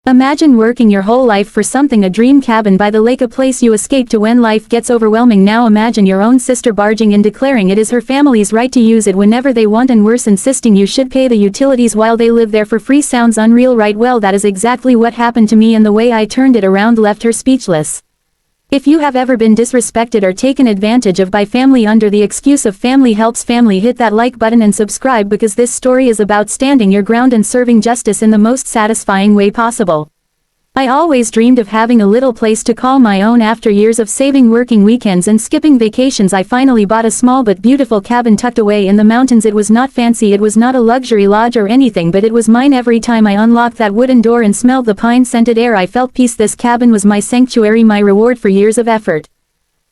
Imagine working your whole life for something, a dream cabin by the lake, a place you escape to when life gets overwhelming. Now imagine your own sister barging in, declaring it is her family's right to use it whenever they want, and worse, insisting you should pay the utilities while they live there for free. Sounds unreal, right? Well, that is exactly what happened to me, and the way I turned it around left her speechless. If you have ever been disrespected or taken advantage of by family under the excuse of family helps family, hit that like button and subscribe, because this story is about standing your ground and serving justice in the most satisfying way possible. I always dreamed of having a little place to call my own. After years of saving, working weekends and skipping vacations, I finally bought a small but beautiful cabin tucked away in the mountains. It was not fancy, it was not a luxury lodge or anything, but it was mine. Every time I unlocked that wooden door and smelled the pine-scented air, I felt peace. This cabin was my sanctuary, my reward for years of effort.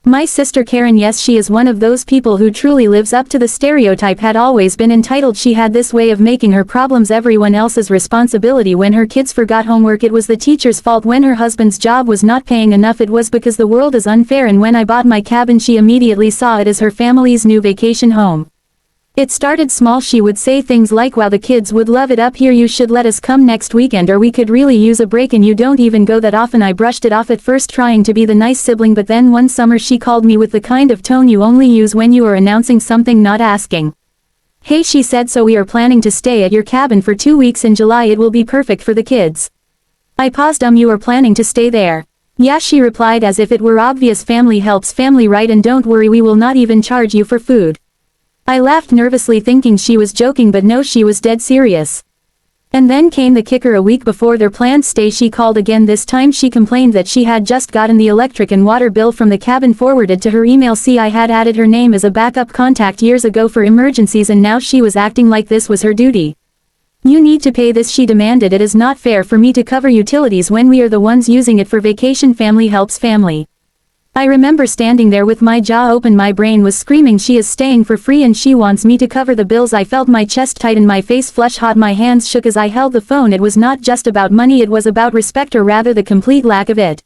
My sister Karen, yes, she is one of those people who truly lives up to the stereotype, had always been entitled. She had this way of making her problems everyone else's responsibility. When her kids forgot homework, it was the teacher's fault. When her husband's job was not paying enough, it was because the world is unfair. And when I bought my cabin, she immediately saw it as her family's new vacation home. It started small. She would say things like, "Wow, the kids would love it up here. You should let us come next weekend, or we could really use a break, and you don't even go that often." I brushed it off at first, trying to be the nice sibling, but then one summer she called me with the kind of tone you only use when you are announcing something, not asking. "Hey," she said, "so we are planning to stay at your cabin for 2 weeks in July. It will be perfect for the kids." I paused. You are planning to stay there?" "Yeah," she replied, as if it were obvious. "Family helps family, right? And don't worry, we will not even charge you for food." I laughed nervously, thinking she was joking, but no, she was dead serious. And then came the kicker. A week before their planned stay, she called again. This time she complained that she had just gotten the electric and water bill from the cabin forwarded to her email. See, I had added her name as a backup contact years ago for emergencies, and now she was acting like this was her duty. "You need to pay this," she demanded. "It is not fair for me to cover utilities when we are the ones using it for vacation. Family helps family." I remember standing there with my jaw open. My brain was screaming, she is staying for free and she wants me to cover the bills. I felt my chest tighten, my face flush hot, my hands shook as I held the phone. It was not just about money, it was about respect, or rather the complete lack of it.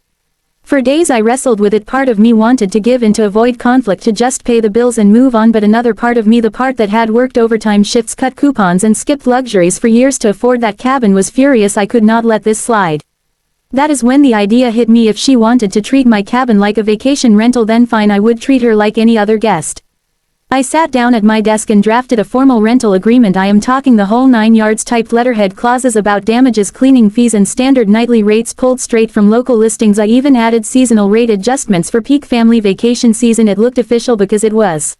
For days I wrestled with it. Part of me wanted to give in to avoid conflict, to just pay the bills and move on, but another part of me, the part that had worked overtime shifts, cut coupons and skipped luxuries for years to afford that cabin, was furious. I could not let this slide. That is when the idea hit me. If she wanted to treat my cabin like a vacation rental, then fine, I would treat her like any other guest. I sat down at my desk and drafted a formal rental agreement. I am talking the whole 9 yards, typed letterhead clauses about damages, cleaning fees and standard nightly rates pulled straight from local listings. I even added seasonal rate adjustments for peak family vacation season. It looked official because it was.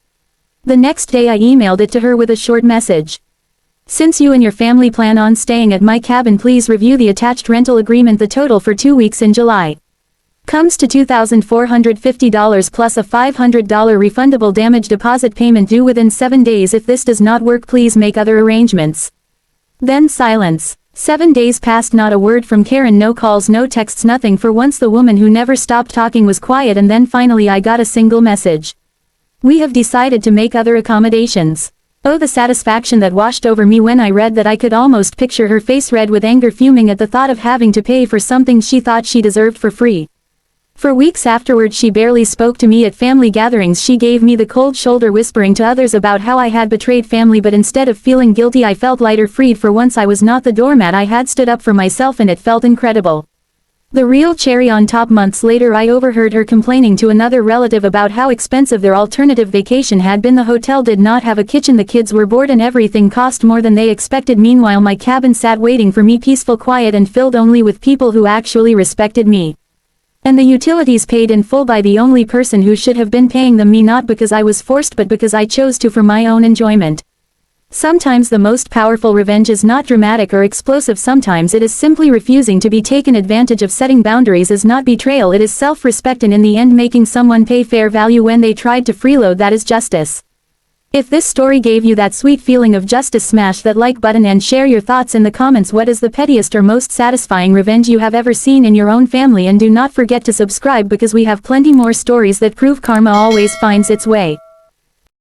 The next day I emailed it to her with a short message. "Since you and your family plan on staying at my cabin, please review the attached rental agreement. The total for 2 weeks in July comes to $2,450 plus a $500 refundable damage deposit payment due within 7 days. If this does not work, please make other arrangements." Then silence. 7 days passed, not a word from Karen, no calls, no texts, nothing. For once the woman who never stopped talking was quiet, and then finally I got a single message. "We have decided to make other accommodations." Oh, the satisfaction that washed over me when I read that. I could almost picture her face, red with anger, fuming at the thought of having to pay for something she thought she deserved for free. For weeks afterward she barely spoke to me. At family gatherings she gave me the cold shoulder, whispering to others about how I had betrayed family, but instead of feeling guilty I felt lighter, freed. For once I was not the doormat. I had stood up for myself, and it felt incredible. The real cherry on top, months later I overheard her complaining to another relative about how expensive their alternative vacation had been. The hotel did not have a kitchen, the kids were bored, and everything cost more than they expected. Meanwhile my cabin sat waiting for me, peaceful, quiet, and filled only with people who actually respected me. And the utilities paid in full by the only person who should have been paying them, me, not because I was forced but because I chose to, for my own enjoyment. Sometimes the most powerful revenge is not dramatic or explosive. Sometimes it is simply refusing to be taken advantage of. Setting boundaries is not betrayal, it is self-respect, and in the end making someone pay fair value when they tried to freeload. That is justice. If this story gave you that sweet feeling of justice, smash that like button and share your thoughts in the comments. What is the pettiest or most satisfying revenge you have ever seen in your own family? And do not forget to subscribe, because we have plenty more stories that prove karma always finds its way.